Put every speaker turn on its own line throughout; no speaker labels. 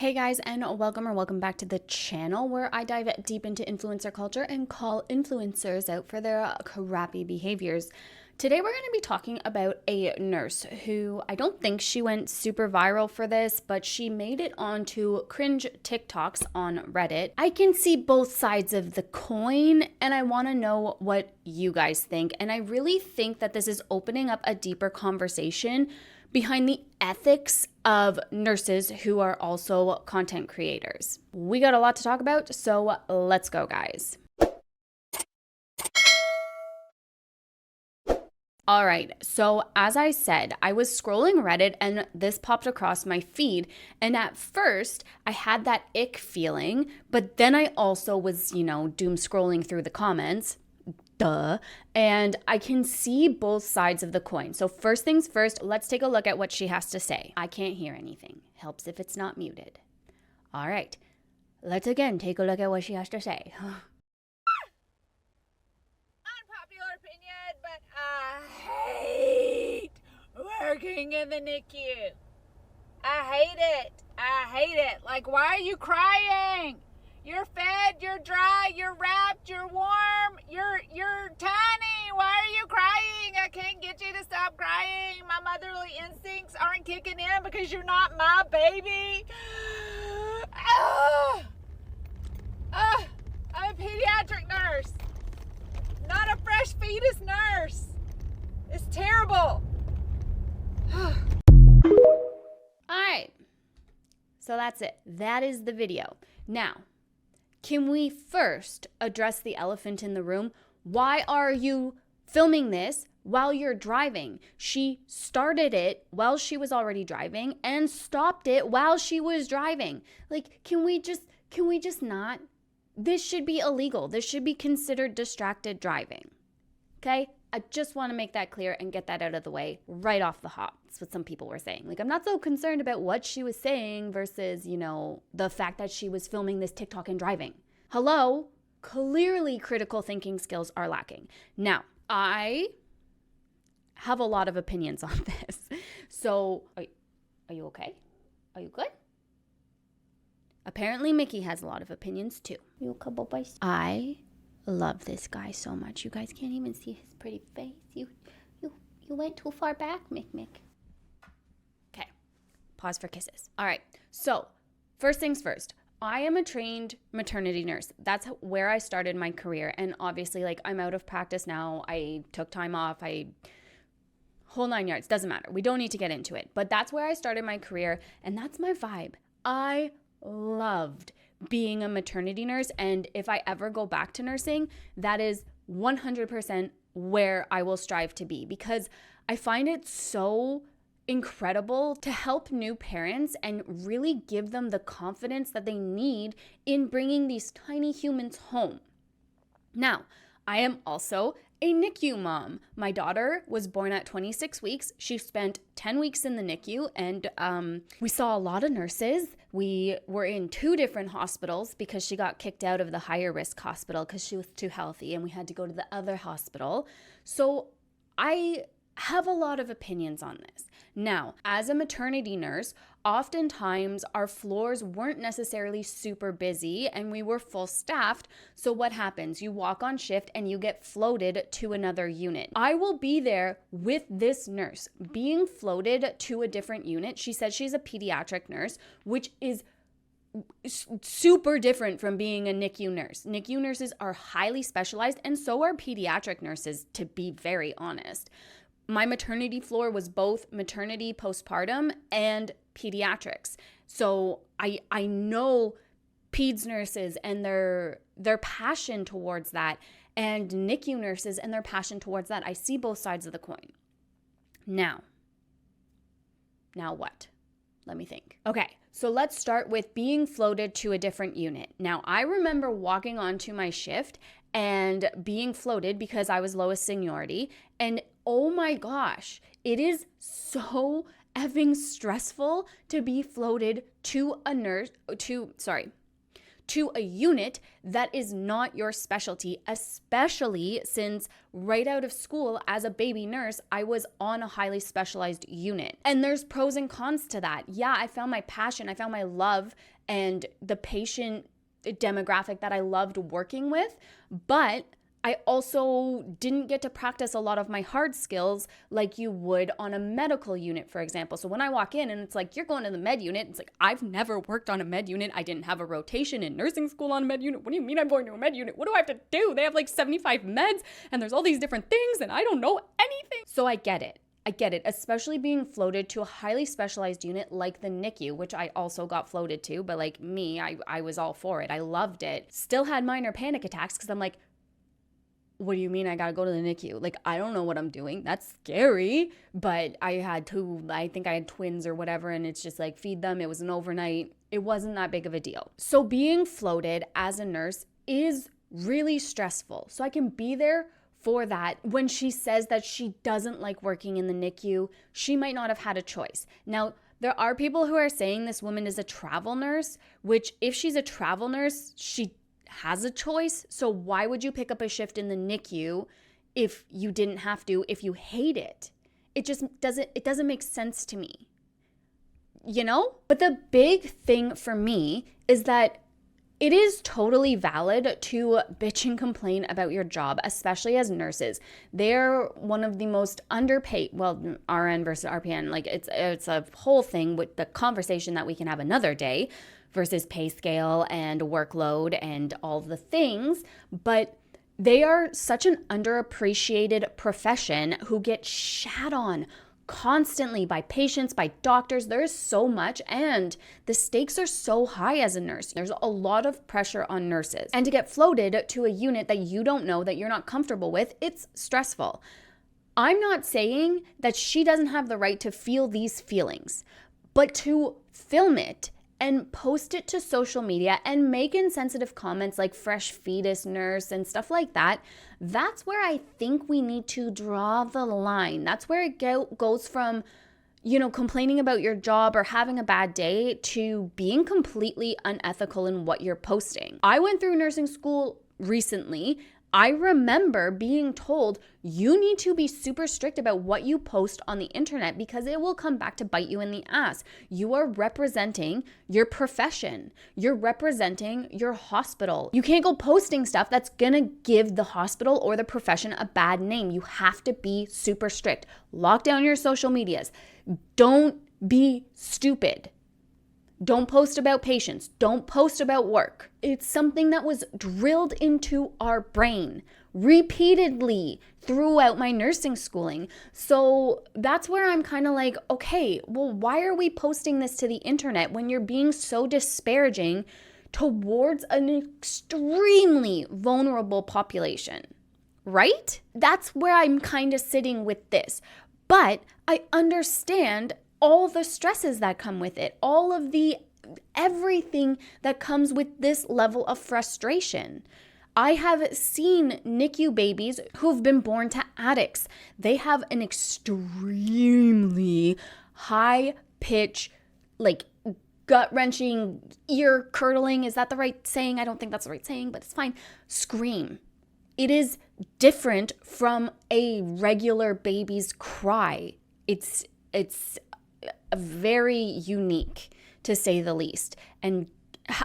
Hey guys, and welcome back to the channel where I dive deep into influencer culture and call influencers out for their crappy behaviors. Today we're going to be talking about a nurse who I don't think she went super viral for this, but she made it onto cringe TikToks on Reddit. I can see both sides of the coin and I want to know what you guys think. And I really think that this is opening up a deeper conversation behind the ethics of nurses who are also content creators. We got a lot to talk about, so let's go, guys. All right, so as I said, I was scrolling Reddit and this popped across my feed. And at first, I had that ick feeling, but then I also was, doom scrolling through the comments. Duh. And I can see both sides of the coin. So first things first, let's take a look at what she has to say. I can't hear anything. Helps if it's not muted. All right. Let's again take a look at what she has to say.
Unpopular opinion, but I hate working in the NICU. I hate it. Like, why are you crying? You're fed, you're dry, you're wrapped, you're warm, you're tiny. Why are you crying? I can't get you to stop crying. My motherly instincts aren't kicking in because you're not my baby. I'm a pediatric nurse, not a fresh fetus nurse. It's terrible.
All right. So that's it. That is the video. Now, can we first address the elephant in the room? Why are you filming this while you're driving? She started it while she was already driving and stopped it while she was driving. Like, can we just not? This should be illegal. This should be considered distracted driving. Okay? I just want to make that clear and get that out of the way right off the hop. That's what some people were saying. Like, I'm not so concerned about what she was saying versus, the fact that she was filming this TikTok and driving. Hello? Clearly critical thinking skills are lacking. Now, I have a lot of opinions on this. So, are you okay? Are you good? Apparently, Mickey has a lot of opinions too. You okay, boys? I love this guy so much. You guys can't even see his pretty face. You went too far back, Mick. Okay. Pause for kisses. All right. So, first things first. I am a trained maternity nurse. That's where I started my career. And obviously, I'm out of practice now. I took time off. Whole 9 yards. Doesn't matter. We don't need to get into it. But that's where I started my career. And that's my vibe. I loved being a maternity nurse. And if I ever go back to nursing, that is 100% where I will strive to be, because I find it so incredible to help new parents and really give them the confidence that they need in bringing these tiny humans home. Now, I am also a NICU mom. My daughter was born at 26 weeks. She spent 10 weeks in the NICU, and we saw a lot of nurses. We were in 2 different hospitals because she got kicked out of the higher risk hospital because she was too healthy, and we had to go to the other hospital. So I have a lot of opinions on this. Now, as a maternity nurse, oftentimes our floors weren't necessarily super busy and we were full staffed. So what happens? You walk on shift and you get floated to another unit. I will be there with this nurse being floated to a different unit. She said she's a pediatric nurse, which is super different from being a NICU nurse. NICU nurses are highly specialized, and so are pediatric nurses, to be very honest. My maternity floor was both maternity, postpartum, and pediatrics. So I know peds nurses and their passion towards that, and NICU nurses and their passion towards that. I see both sides of the coin. Now what? Let me think. Okay, so let's start with being floated to a different unit. Now, I remember walking onto my shift and being floated because I was lowest seniority, and oh my gosh, it is so effing stressful to be floated to to a unit that is not your specialty, especially since right out of school as a baby nurse, I was on a highly specialized unit. And there's pros and cons to that. Yeah, I found my passion, I found my love and the patient demographic that I loved working with, but I also didn't get to practice a lot of my hard skills like you would on a medical unit, for example. So when I walk in and it's like, you're going to the med unit, it's like, I've never worked on a med unit. I didn't have a rotation in nursing school on a med unit. What do you mean I'm going to a med unit? What do I have to do? They have like 75 meds and there's all these different things and I don't know anything. So I get it. I get it, especially being floated to a highly specialized unit like the NICU, which I also got floated to, but like me, I was all for it. I loved it. Still had minor panic attacks because I'm like, what do you mean I gotta go to the NICU? Like, I don't know what I'm doing. That's scary. But I think I had twins or whatever, and it's just like, feed them. It was an overnight. It wasn't that big of a deal. So being floated as a nurse is really stressful. So I can be there for that. When she says that she doesn't like working in the NICU, she might not have had a choice. Now, there are people who are saying this woman is a travel nurse, which if she's a travel nurse, she has a choice. So why would you pick up a shift in the NICU if you didn't have to, if you hate it? It just doesn't make sense to me, you know? But the big thing for me is that it is totally valid to bitch and complain about your job, especially as nurses. They're one of the most underpaid, well, RN versus RPN, like it's a whole thing with the conversation that we can have another day versus pay scale and workload and all the things. But they are such an underappreciated profession who get shat on constantly by patients, by doctors. There is so much, and the stakes are so high as a nurse. There's a lot of pressure on nurses. And to get floated to a unit that you don't know, that you're not comfortable with, it's stressful. I'm not saying that she doesn't have the right to feel these feelings, but to film it and post it to social media and make insensitive comments like fresh fetus nurse and stuff like that, that's where I think we need to draw the line. That's where it goes from, complaining about your job or having a bad day to being completely unethical in what you're posting. I went through nursing school recently. I remember being told you need to be super strict about what you post on the internet because it will come back to bite you in the ass. You are representing your profession. You're representing your hospital. You can't go posting stuff that's gonna give the hospital or the profession a bad name. You have to be super strict. Lock down your social medias. Don't be stupid. Don't post about patients. Don't post about work. It's something that was drilled into our brain repeatedly throughout my nursing schooling. So that's where I'm kind of like, okay, well, why are we posting this to the internet when you're being so disparaging towards an extremely vulnerable population, right? That's where I'm kind of sitting with this. But I understand all the stresses that come with it, all of the everything that comes with this level of frustration. I have seen NICU babies who've been born to addicts. They have an extremely high pitch, like gut-wrenching, ear-curdling, is that the right saying? I don't think that's the right saying, but it's fine. Scream. It is different from a regular baby's cry. It's very unique, to say the least, and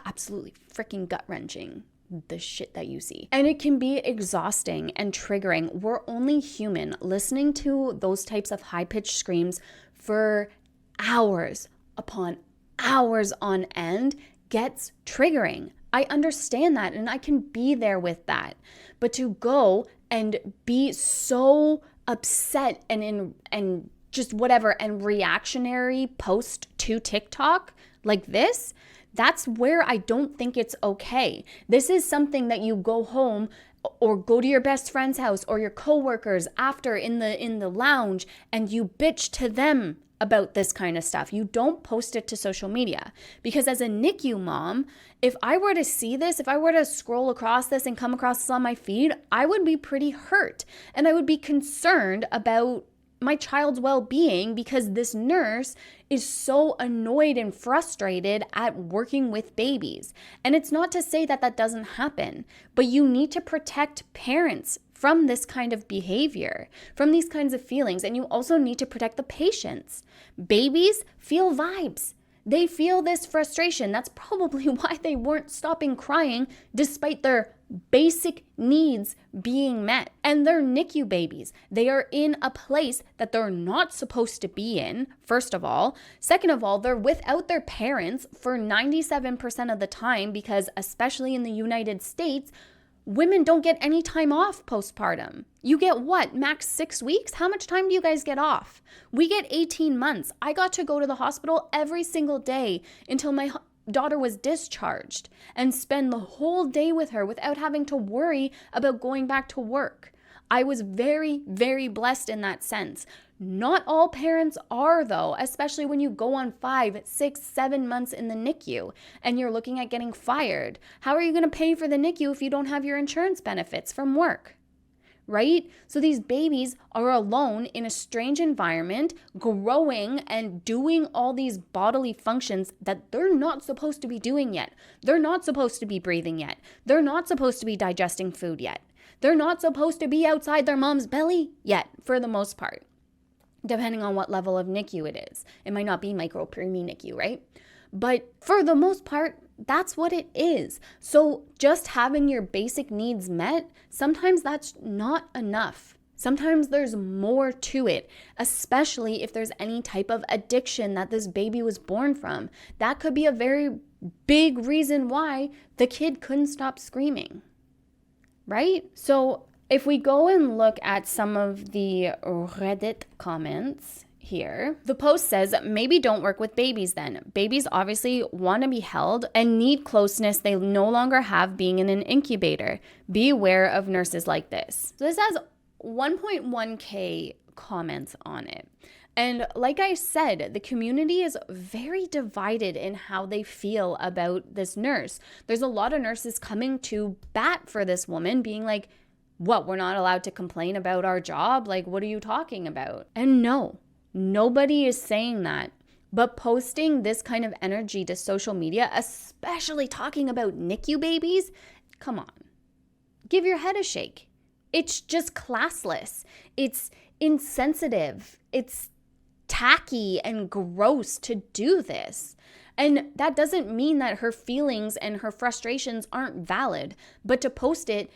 absolutely freaking gut-wrenching, the shit that you see. And it can be exhausting and triggering. We're only human. Listening to those types of high-pitched screams for hours upon hours on end gets triggering. I understand that, and I can be there with that. But to go and be so upset and just whatever, and reactionary post to TikTok like this, that's where I don't think it's okay. This is something that you go home or go to your best friend's house or your coworkers after in the lounge and you bitch to them about this kind of stuff. You don't post it to social media, because as a NICU mom, if I were to see this, if I were to scroll across this and come across this on my feed, I would be pretty hurt, and I would be concerned about my child's well-being because this nurse is so annoyed and frustrated at working with babies. And it's not to say that that doesn't happen, but you need to protect parents from this kind of behavior, from these kinds of feelings. And you also need to protect the patients. Babies feel vibes. They feel this frustration. That's probably why they weren't stopping crying despite their basic needs being met. And they're NICU babies. They are in a place that they're not supposed to be in, first of all. Second of all, they're without their parents for 97% of the time because, especially in the United States, women don't get any time off postpartum. You get what? Max 6 weeks? How much time do you guys get off? We get 18 months. I got to go to the hospital every single day until my daughter was discharged and spend the whole day with her without having to worry about going back to work. I was very, very blessed in that sense. Not all parents are, though, especially when you go on 5, 6, 7 months in the NICU and you're looking at getting fired. How are you going to pay for the NICU if you don't have your insurance benefits from work? Right? So these babies are alone in a strange environment, growing and doing all these bodily functions that they're not supposed to be doing yet. They're not supposed to be breathing yet. They're not supposed to be digesting food yet. They're not supposed to be outside their mom's belly yet, for the most part, depending on what level of NICU it is. It might not be micro, preemie NICU, right? But for the most part, that's what it is. So just having your basic needs met, sometimes that's not enough. Sometimes there's more to it, especially if there's any type of addiction that this baby was born from. That could be a very big reason why the kid couldn't stop screaming, right? So if we go and look at some of the Reddit comments here, the post says, maybe don't work with babies then. Babies obviously want to be held and need closeness they no longer have being in an incubator. Be aware of nurses like this. So this has 1.1K comments on it. And like I said, the community is very divided in how they feel about this nurse. There's a lot of nurses coming to bat for this woman, being like, what, we're not allowed to complain about our job? Like, what are you talking about? And no, nobody is saying that. But posting this kind of energy to social media, especially talking about NICU babies, come on, give your head a shake. It's just classless. It's insensitive. It's tacky and gross to do this. And that doesn't mean that her feelings and her frustrations aren't valid, but to post it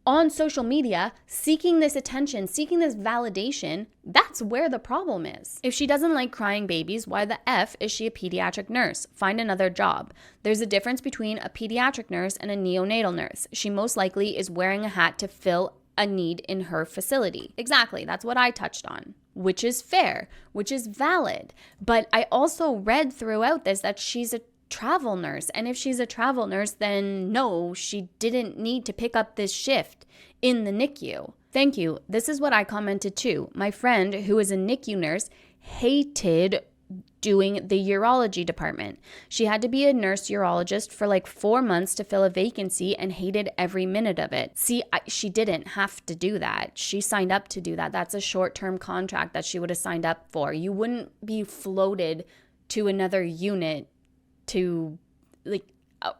on social media, seeking this attention, seeking this validation, that's where the problem is. If she doesn't like crying babies, why the F is she a pediatric nurse? Find another job. There's a difference between a pediatric nurse and a neonatal nurse. She most likely is wearing a hat to fill a need in her facility. Exactly, that's what I touched on, which is fair, which is valid. But I also read throughout this that she's a travel nurse. And if she's a travel nurse, then no, she didn't need to pick up this shift in the NICU. Thank you. This is what I commented too. My friend, who is a NICU nurse, hated doing the urology department. She had to be a nurse urologist for like 4 months to fill a vacancy and hated every minute of it. See, she didn't have to do that. She signed up to do that. That's a short-term contract that she would have signed up for. You wouldn't be floated to another unit to, like,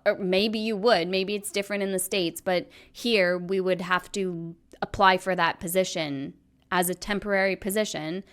or maybe you would. Maybe it's different in the States, but here we would have to apply for that position as a temporary position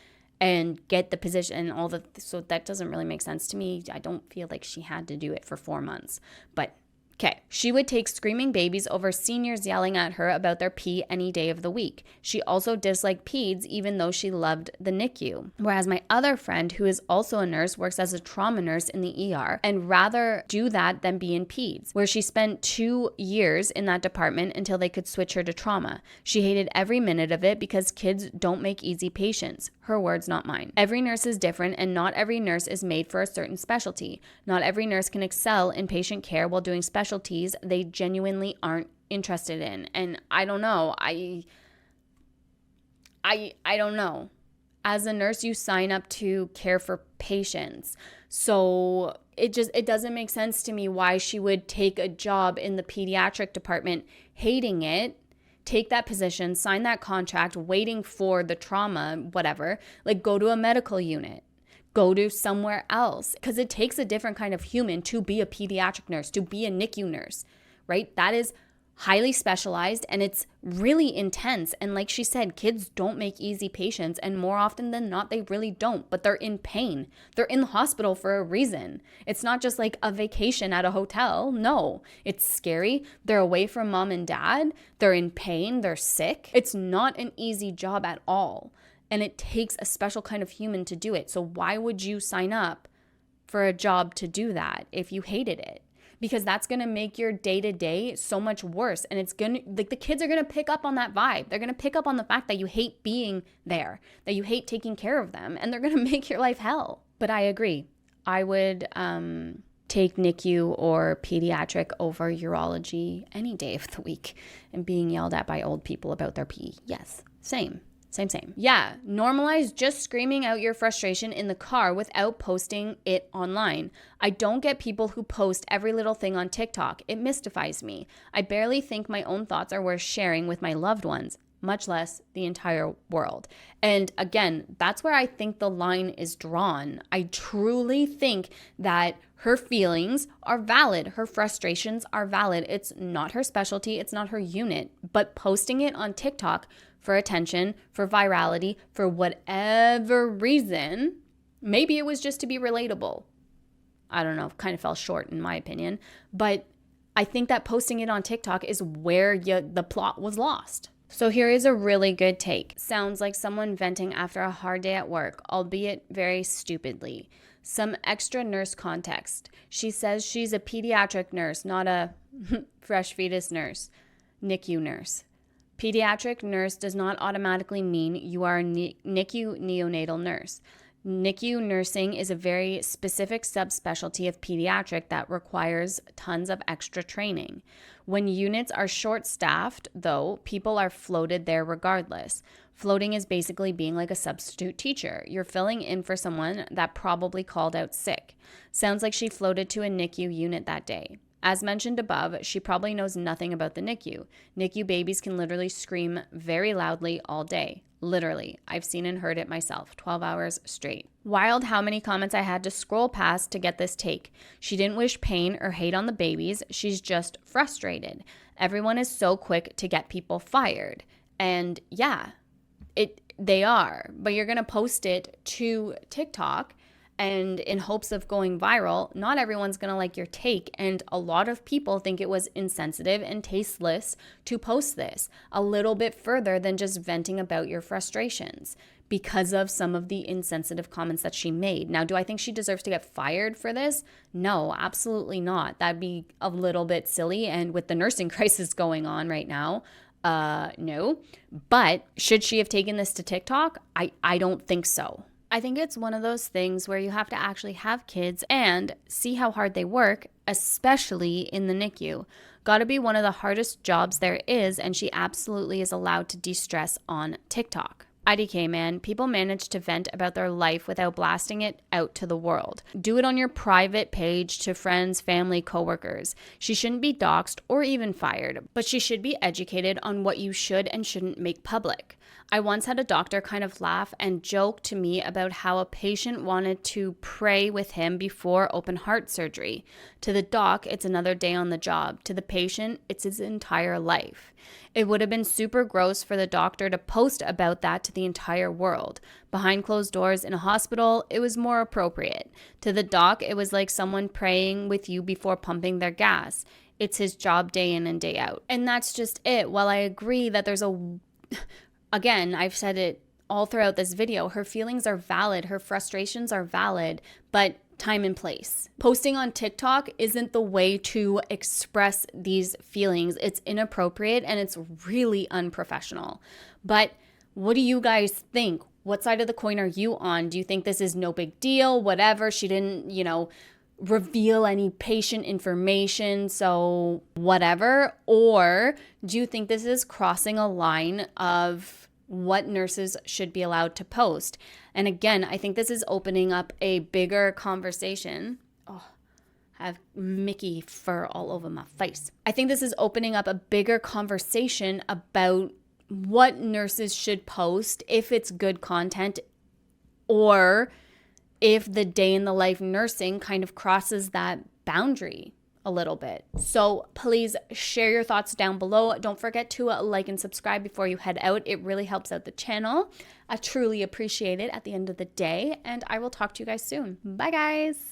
and get the position, so that doesn't really make sense to me. I don't feel like she had to do it for 4 months, but okay. She would take screaming babies over seniors yelling at her about their pee any day of the week. She also disliked peds even though she loved the NICU. Whereas my other friend, who is also a nurse, works as a trauma nurse in the ER and rather do that than be in peds, where she spent 2 years in that department until they could switch her to trauma. She hated every minute of it because kids don't make easy patients. Her words, not mine. Every nurse is different and not every nurse is made for a certain specialty. Not every nurse can excel in patient care while doing specialties they genuinely aren't interested in. And I don't know. I don't know. As a nurse, you sign up to care for patients. So it doesn't make sense to me why she would take a job in the pediatric department, hating it, take that position, sign that contract, waiting for the trauma, whatever. Like, go to a medical unit. Go to somewhere else, because it takes a different kind of human to be a pediatric nurse, to be a NICU nurse, right? That is highly specialized and it's really intense. And like she said, kids don't make easy patients, and more often than not, they really don't, but they're in pain. They're in the hospital for a reason. It's not just like a vacation at a hotel. No, it's scary. They're away from mom and dad. They're in pain. They're sick. It's not an easy job at all. And it takes a special kind of human to do it. So why would you sign up for a job to do that if you hated it? Because that's going to make your day-to-day so much worse. And it's going to, like, the kids are going to pick up on that vibe. They're going to pick up on the fact that you hate being there, that you hate taking care of them, and they're going to make your life hell. But I agree. I would take NICU or pediatric over urology any day of the week, and being yelled at by old people about their pee. Yes, same. Same. Yeah, normalize just screaming out your frustration in the car without posting it online. I don't get people who post every little thing on TikTok. It mystifies me. I barely think my own thoughts are worth sharing with my loved ones, much less the entire world. And again, that's where I think the line is drawn. I truly think that her feelings are valid. Her frustrations are valid. It's not her specialty. It's not her unit. But posting it on TikTok for attention, for virality, for whatever reason, maybe it was just to be relatable. I don't know, kind of fell short in my opinion. But I think that posting it on TikTok is where the plot was lost. So here is a really good take. Sounds like someone venting after a hard day at work, albeit very stupidly. Some extra nurse context. She says she's a pediatric nurse, not a fresh fetus nurse, NICU nurse. Pediatric nurse does not automatically mean you are a NICU neonatal nurse. NICU nursing is a very specific subspecialty of pediatric that requires tons of extra training. When units are short-staffed, though, people are floated there regardless. Floating is basically being like a substitute teacher. You're filling in for someone that probably called out sick. Sounds like she floated to a NICU unit that day. As mentioned above, she probably knows nothing about the NICU. NICU babies can literally scream very loudly all day. Literally. I've seen and heard it myself. 12 hours straight. Wild how many comments I had to scroll past to get this take. She didn't wish pain or hate on the babies. She's just frustrated. Everyone is so quick to get people fired. And yeah, they are. But you're going to post it to TikTok and in hopes of going viral. Not everyone's going to like your take. And a lot of people think it was insensitive and tasteless to post this a little bit further than just venting about your frustrations because of some of the insensitive comments that she made. Now, do I think she deserves to get fired for this? No, absolutely not. That'd be a little bit silly. And with the nursing crisis going on right now, no. But should she have taken this to TikTok? I don't think so. I think it's one of those things where you have to actually have kids and see how hard they work, especially in the NICU. Got to be one of the hardest jobs there is, and she absolutely is allowed to de-stress on TikTok. IDK, man, people manage to vent about their life without blasting it out to the world. Do it on your private page to friends, family, coworkers. She shouldn't be doxxed or even fired, but she should be educated on what you should and shouldn't make public. I once had a doctor kind of laugh and joke to me about how a patient wanted to pray with him before open heart surgery. To the doc, it's another day on the job. To the patient, it's his entire life. It would have been super gross for the doctor to post about that to the entire world. Behind closed doors in a hospital, it was more appropriate. To the doc, it was like someone praying with you before pumping their gas. It's his job day in and day out. And that's just it. While I agree that there's again, I've said it all throughout this video, her feelings are valid, her frustrations are valid, but time and place. Posting on TikTok isn't the way to express these feelings. It's inappropriate and it's really unprofessional. But what do you guys think? What side of the coin are you on? Do you think this is no big deal? Whatever, she didn't, reveal any patient information, so whatever? Or do you think this is crossing a line of what nurses should be allowed to post? And again, I think this is opening up a bigger conversation. Oh, have Mickey fur all over my face. I think this is opening up a bigger conversation about what nurses should post, if it's good content, or if the day in the life nursing kind of crosses that boundary a little bit. So please share your thoughts down below. Don't forget to like and subscribe before you head out. It really helps out the channel. I truly appreciate it at the end of the day, and I will talk to you guys soon. Bye guys.